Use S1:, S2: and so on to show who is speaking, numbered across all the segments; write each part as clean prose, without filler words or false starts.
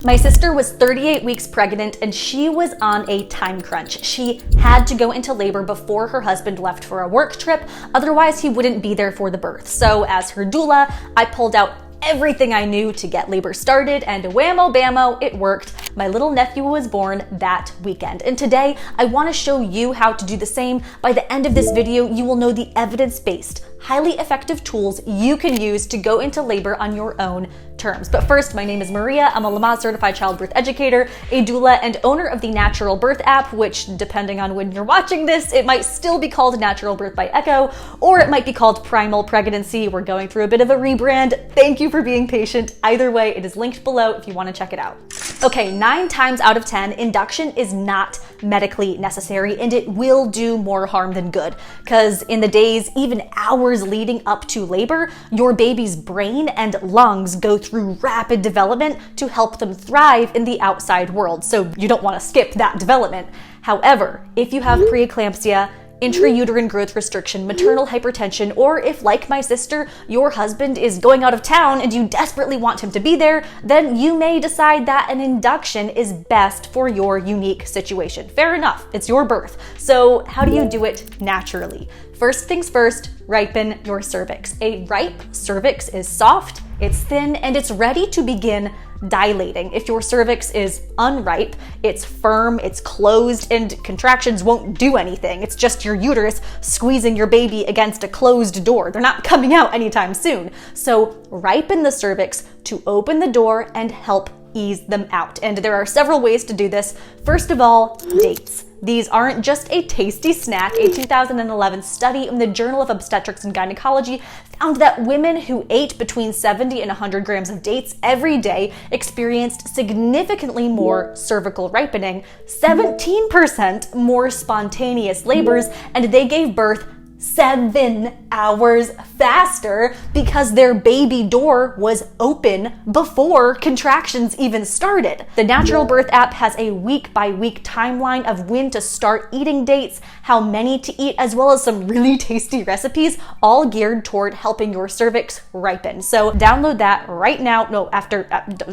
S1: My sister was 38 weeks pregnant and she was on a time crunch. She had to go into labor before her husband left for a work trip, otherwise he wouldn't be there for the birth. So as her doula, I pulled out everything I knew to get labor started, and whammo bammo, it worked. My little nephew was born that weekend. And today, I want to show you how to do the same. By the end of this video, you will know the evidence-based, highly effective tools you can use to go into labor on your own terms. But first, my name is Maria. I'm a Lamaze certified childbirth educator, a doula, and owner of the Natural Birth app, which, depending on when you're watching this, it might still be called Natural Birth by Echo, or it might be called Primal Pregnancy. We're going through a bit of a rebrand. Thank you for being patient. Either way, it is linked below if you want to check it out. Okay, 9 times out of 10, induction is not medically necessary, and it will do more harm than good. Because in the days, even hours leading up to labor, your baby's brain and lungs go through rapid development to help them thrive in the outside world. So you don't want to skip that development. However, if you have preeclampsia, intrauterine growth restriction, maternal hypertension, or if, like my sister, your husband is going out of town and you desperately want him to be there, then you may decide that an induction is best for your unique situation. Fair enough, it's your birth. So how do you do it naturally? First things first, ripen your cervix. A ripe cervix is soft, it's thin, and it's ready to begin dilating. If your cervix is unripe, it's firm, it's closed, and contractions won't do anything. It's just your uterus squeezing your baby against a closed door. They're not coming out anytime soon. So ripen the cervix to open the door and help ease them out. And there are several ways to do this. First of all, dates. These aren't just a tasty snack. A 2011 study in the Journal of Obstetrics and Gynecology found that women who ate between 70 and 100 grams of dates every day experienced significantly more cervical ripening, 17% more spontaneous labors, and they gave birth 7 hours faster because their baby door was open before contractions even started. The Natural Birth app has a week-by-week timeline of when to start eating dates, how many to eat, as well as some really tasty recipes, all geared toward helping your cervix ripen. So download that right now. No,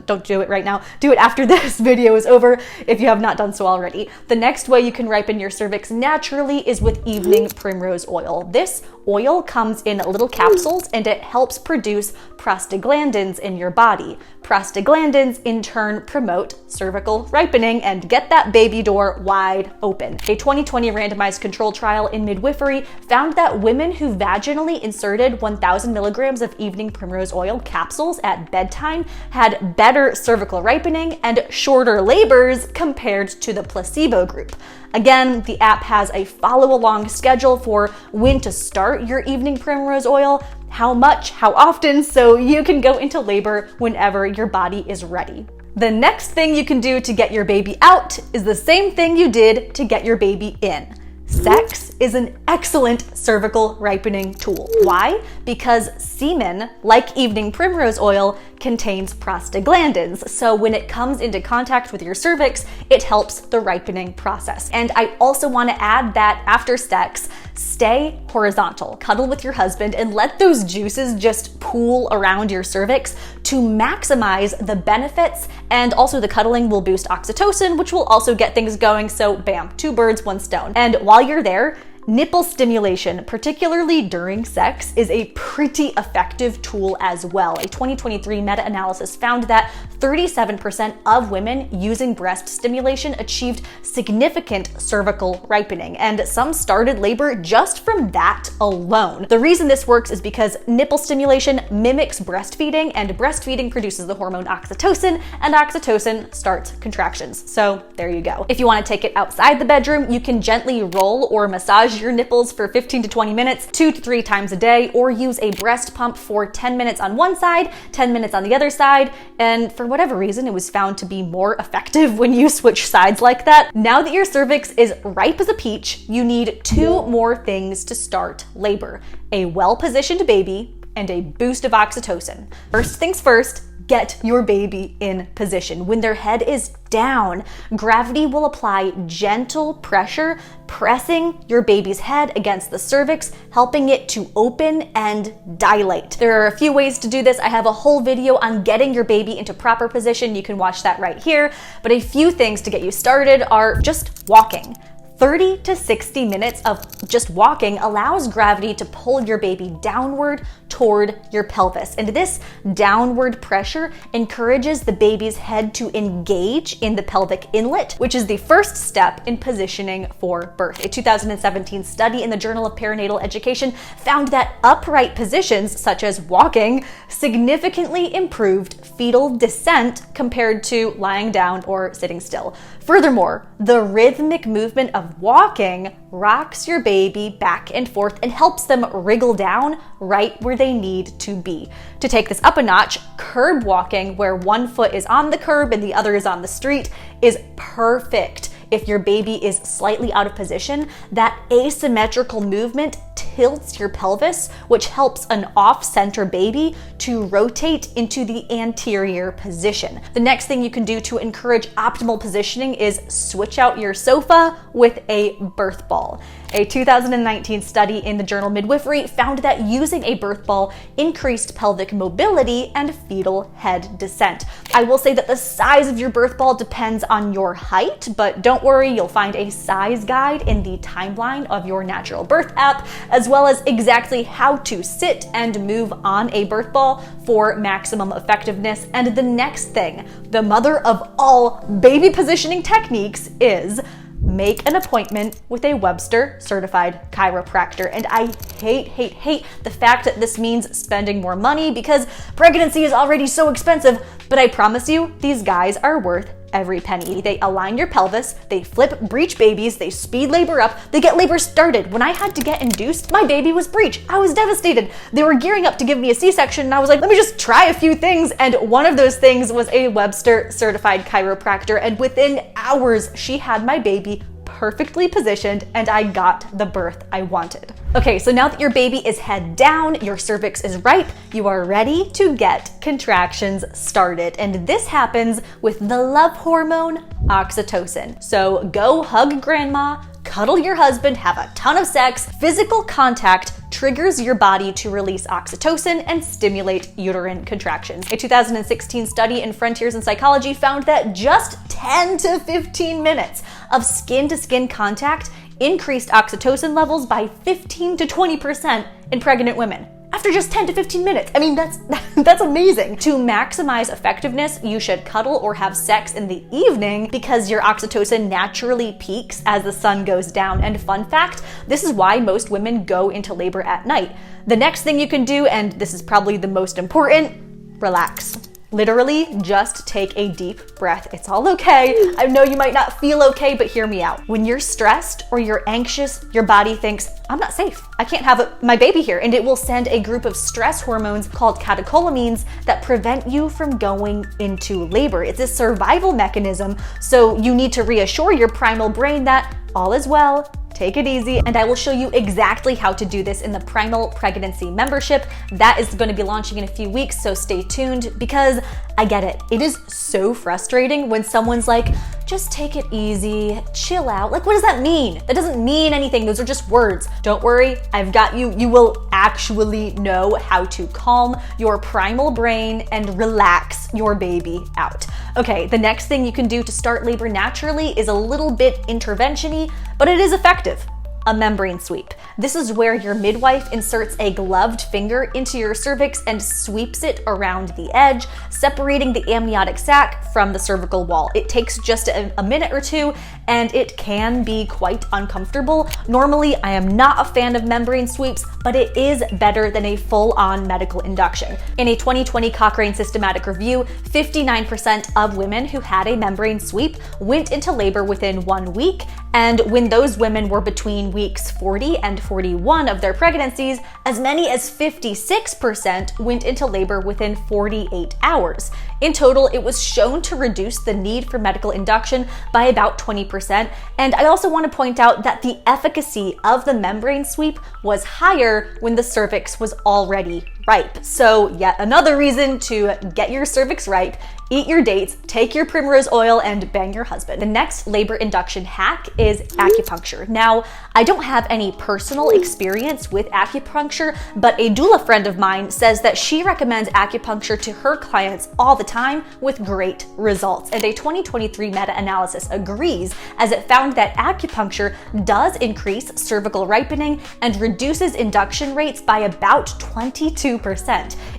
S1: don't do it right now. Do it after this video is over if you have not done so already. The next way you can ripen your cervix naturally is with evening primrose oil. This oil comes in little capsules and it helps produce prostaglandins in your body. Prostaglandins in turn promote cervical ripening and get that baby door wide open. A 2020 randomized control trial in midwifery found that women who vaginally inserted 1,000 milligrams of evening primrose oil capsules at bedtime had better cervical ripening and shorter labors compared to the placebo group. Again, the app has a follow-along schedule for when to start your evening primrose oil, how much, how often, so you can go into labor whenever your body is ready. The next thing you can do to get your baby out is the same thing you did to get your baby in. Sex is an excellent cervical ripening tool. Why? Because semen, like evening primrose oil, contains prostaglandins. So when it comes into contact with your cervix, it helps the ripening process. And I also want to add that after sex, stay horizontal. Cuddle with your husband and let those juices just pool around your cervix to maximize the benefits. And also the cuddling will boost oxytocin, which will also get things going. So bam, 2 birds, 1 stone. And while you're there, nipple stimulation, particularly during sex, is a pretty effective tool as well. A 2023 meta-analysis found that 37% of women using breast stimulation achieved significant cervical ripening, and some started labor just from that alone. The reason this works is because nipple stimulation mimics breastfeeding, and breastfeeding produces the hormone oxytocin, and oxytocin starts contractions. So there you go. If you want to take it outside the bedroom, you can gently roll or massage your nipples for 15 to 20 minutes, 2 to 3 times a day, or use a breast pump for 10 minutes on one side, 10 minutes on the other side. And for whatever reason, it was found to be more effective when you switch sides like that. Now that your cervix is ripe as a peach, you need 2 more things to start labor: a well-positioned baby and a boost of oxytocin. First things first, get your baby in position. When their head is down, gravity will apply gentle pressure, pressing your baby's head against the cervix, helping it to open and dilate. There are a few ways to do this. I have a whole video on getting your baby into proper position. You can watch that right here. But a few things to get you started are just walking. 30 to 60 minutes of just walking allows gravity to pull your baby downward toward your pelvis. And this downward pressure encourages the baby's head to engage in the pelvic inlet, which is the first step in positioning for birth. A 2017 study in the Journal of Perinatal Education found that upright positions, such as walking, significantly improved fetal descent compared to lying down or sitting still. Furthermore, the rhythmic movement of walking rocks your baby back and forth and helps them wriggle down right where they need to be. To take this up a notch, curb walking, where one foot is on the curb and the other is on the street, is perfect. If your baby is slightly out of position, that asymmetrical movement tilts your pelvis, which helps an off-center baby to rotate into the anterior position. The next thing you can do to encourage optimal positioning is switch out your sofa with a birth ball. A 2019 study in the journal Midwifery found that using a birth ball increased pelvic mobility and fetal head descent. I will say that the size of your birth ball depends on your height, but don't worry, you'll find a size guide in the timeline of your Natural Birth app, as well as exactly how to sit and move on a birth ball for maximum effectiveness. And the next thing, the mother of all baby positioning techniques, is make an appointment with a Webster certified chiropractor. And I hate the fact that this means spending more money because pregnancy is already so expensive, but I promise you, these guys are worth every penny. They align your pelvis, they flip breech babies, they speed labor up, they get labor started. When I had to get induced, my baby was breech. I was devastated. They were gearing up to give me a C-section and I was like, let me just try a few things. And one of those things was a Webster certified chiropractor. And within hours, she had my baby perfectly positioned and I got the birth I wanted. Okay, so now that your baby is head down, your cervix is ripe, you are ready to get contractions started. And this happens with the love hormone, oxytocin. So go hug grandma, cuddle your husband, have a ton of sex. Physical contact triggers your body to release oxytocin and stimulate uterine contractions. A 2016 study in Frontiers in Psychology found that just 10 to 15 minutes of skin-to-skin contact increased oxytocin levels by 15 to 20% in pregnant women. After just 10 to 15 minutes. I mean, that's amazing. To maximize effectiveness, you should cuddle or have sex in the evening because your oxytocin naturally peaks as the sun goes down. And fun fact, this is why most women go into labor at night. The next thing you can do, and this is probably the most important, relax. Literally, just take a deep breath. It's all okay. I know you might not feel okay, but hear me out. When you're stressed or you're anxious, your body thinks, I'm not safe. I can't have my baby here. And it will send a group of stress hormones called catecholamines that prevent you from going into labor. It's a survival mechanism. So you need to reassure your primal brain that all is well. Take it easy, and I will show you exactly how to do this in the Primal Pregnancy membership. That is going to be launching in a few weeks, so stay tuned because I get it. It is so frustrating when someone's like, just take it easy, chill out. Like, what does that mean? That doesn't mean anything. Those are just words. Don't worry, I've got you. You will actually know how to calm your primal brain and relax your baby out. Okay, the next thing you can do to start labor naturally is a little bit intervention-y, but it is effective. A membrane sweep. This is where your midwife inserts a gloved finger into your cervix and sweeps it around the edge, separating the amniotic sac from the cervical wall. It takes just a minute or two, and it can be quite uncomfortable. Normally, I am not a fan of membrane sweeps, but it is better than a full-on medical induction. In a 2020 Cochrane systematic review, 59% of women who had a membrane sweep went into labor within 1 week, and when those women were between weeks 40 and 41 of their pregnancies, as many as 56% went into labor within 48 hours. In total, it was shown to reduce the need for medical induction by about 20%. And I also want to point out that the efficacy of the membrane sweep was higher when the cervix was already ripe. So yet another reason to get your cervix ripe, eat your dates, take your primrose oil, and bang your husband. The next labor induction hack is acupuncture. Now, I don't have any personal experience with acupuncture, but a doula friend of mine says that she recommends acupuncture to her clients all the time with great results. And a 2023 meta-analysis agrees, as it found that acupuncture does increase cervical ripening and reduces induction rates by about 22%.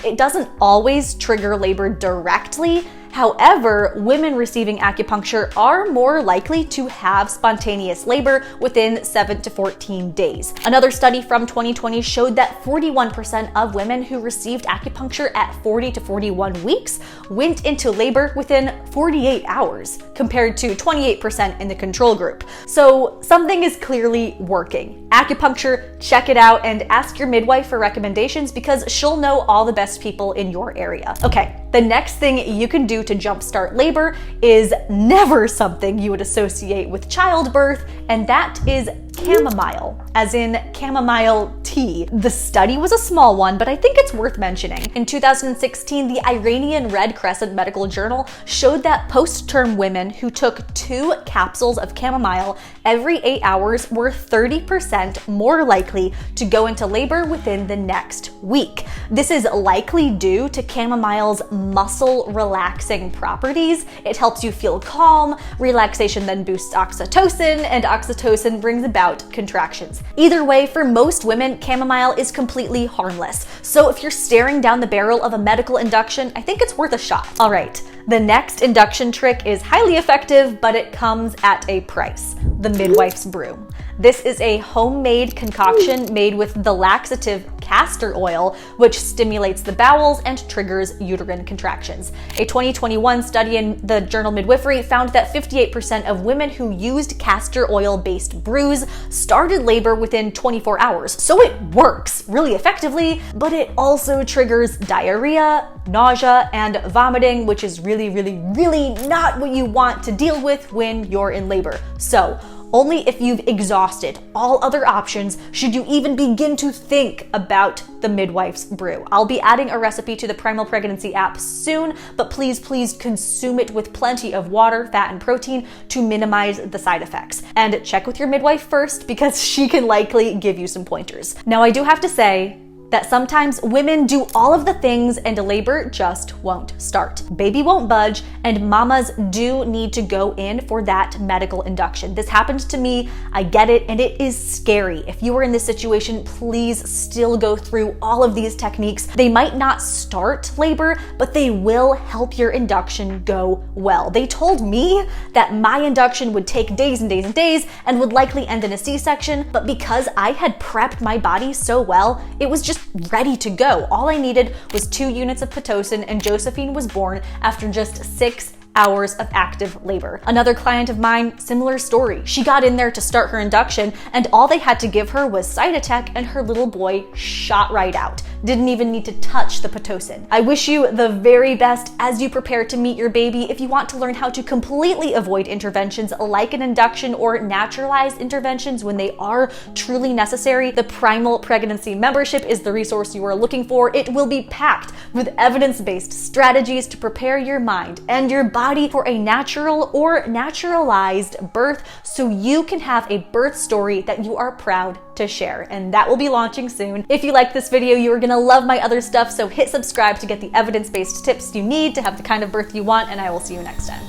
S1: It doesn't always trigger labor directly. However, women receiving acupuncture are more likely to have spontaneous labor within 7 to 14 days. Another study from 2020 showed that 41% of women who received acupuncture at 40 to 41 weeks went into labor within 48 hours, compared to 28% in the control group. So something is clearly working. Acupuncture, check it out, and ask your midwife for recommendations because she'll know all the best people in your area. Okay, the next thing you can do to jumpstart labor is never something you would associate with childbirth, and that is chamomile, as in chamomile tea. The study was a small one, but I think it's worth mentioning. In 2016, the Iranian Red Crescent Medical Journal showed that post-term women who took 2 capsules of chamomile every 8 hours were 30% more likely to go into labor within the next week. This is likely due to chamomile's muscle relaxing properties. It helps you feel calm, relaxation then boosts oxytocin, and oxytocin brings about contractions. Either way, for most women, chamomile is completely harmless. So if you're staring down the barrel of a medical induction, I think it's worth a shot. All right, the next induction trick is highly effective, but it comes at a price: the midwife's brew. This is a homemade concoction made with the laxative castor oil, which stimulates the bowels and triggers uterine contractions. A 2021 study in the journal Midwifery found that 58% of women who used castor oil-based brews started labor within 24 hours. So it works really effectively, but it also triggers diarrhea, nausea, and vomiting, which is really not what you want to deal with when you're in labor. So only if you've exhausted all other options should you even begin to think about the midwife's brew. I'll be adding a recipe to the Primal Pregnancy app soon, but please consume it with plenty of water, fat, and protein to minimize the side effects. And check with your midwife first because she can likely give you some pointers. Now, I do have to say that sometimes women do all of the things and labor just won't start. Baby won't budge, and mamas do need to go in for that medical induction. This happened to me, I get it, and it is scary. If you are in this situation, please still go through all of these techniques. They might not start labor, but they will help your induction go well. They told me that my induction would take days and days and days and would likely end in a C-section, but because I had prepped my body so well, it was just ready to go. All I needed was 2 units of Pitocin, and Josephine was born after just 6 hours of active labor. Another client of mine, similar story. She got in there to start her induction, and all they had to give her was Cytotec, and her little boy shot right out. Didn't even need to touch the Pitocin. I wish you the very best as you prepare to meet your baby. If you want to learn how to completely avoid interventions like an induction or naturalized interventions when they are truly necessary, the Primal Pregnancy membership is the resource you are looking for. It will be packed with evidence-based strategies to prepare your mind and your body for a natural or naturalized birth so you can have a birth story that you are proud to share. And that will be launching soon. If you like this video, you are gonna love my other stuff, so hit subscribe to get the evidence-based tips you need to have the kind of birth you want, and I will see you next time.